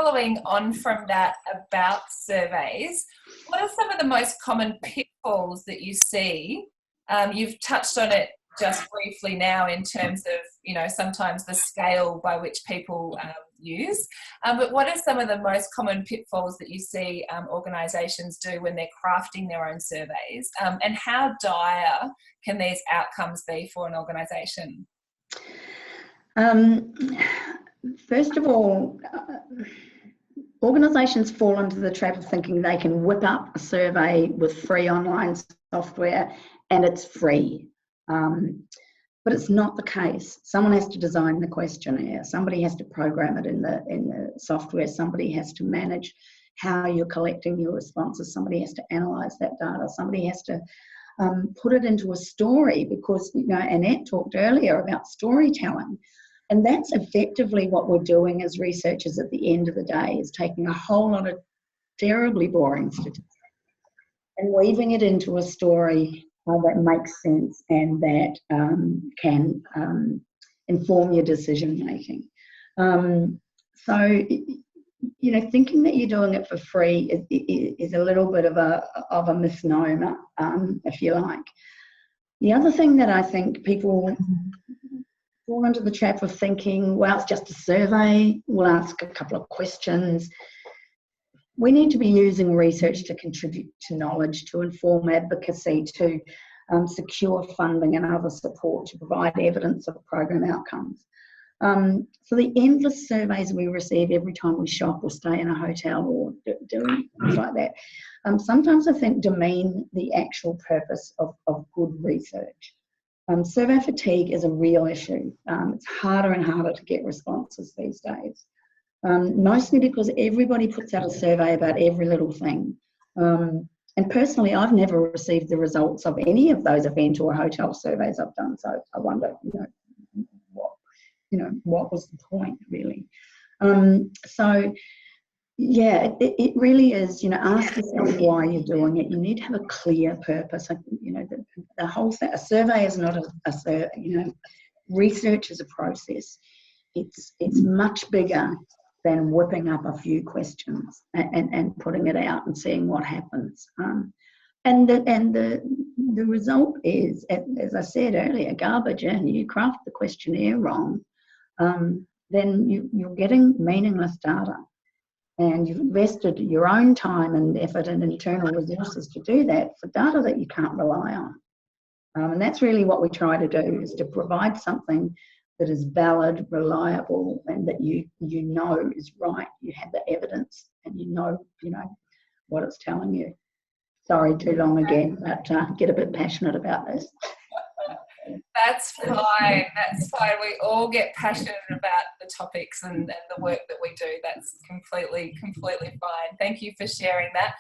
Following on from that about surveys, what are some of the most common pitfalls that you see? You've touched on it just briefly now in terms of, you know, sometimes the scale by which people use. But what are some of the most common pitfalls that you see organisations do when they're crafting their own surveys? And how dire can these outcomes be for an organisation? First of all, organisations fall into the trap of thinking they can whip up a survey with free online software and it's free. But it's not the case. Someone has to design the questionnaire. Somebody has to program it in the software. Somebody has to manage how you're collecting your responses. Somebody has to analyse that data. Somebody has to put it into a story because, you know, Annette talked earlier about storytelling. And that's effectively what we're doing as researchers at the end of the day, is taking a whole lot of terribly boring statistics and weaving it into a story that makes sense and that can inform your decision making. So, you know, thinking that you're doing it for free is a little bit of a misnomer, if you like. The other thing that I think people fall into the trap of thinking, well, it's just a survey, we'll ask a couple of questions. We need to be using research to contribute to knowledge, to inform advocacy, to secure funding and other support, to provide evidence of program outcomes. So the endless surveys we receive every time we shop or stay in a hotel or do things like that, sometimes I think demean the actual purpose of good research. Survey fatigue is a real issue. It's harder and harder to get responses these days. Mostly because everybody puts out a survey about every little thing. And personally, I've never received the results of any of those event or hotel surveys I've done. So I wonder, what was the point, really? So, yeah, it really is, ask yourself why you're doing it. You need to have a clear purpose. The whole thing, a survey is not research is a process. It's much bigger than whipping up a few questions and putting it out and seeing what happens. And the result is, as I said earlier, garbage. And you craft the questionnaire wrong, then you're getting meaningless data. And you've invested your own time and effort and internal resources to do that for data that you can't rely on. And that's really what we try to do, is to provide something that is valid, reliable, and that you know is right. You have the evidence and you know what it's telling you. Sorry, too long again, but get a bit passionate about this. That's fine. That's fine. We all get passionate about the topics and the work that we do. That's completely fine. Thank you for sharing that.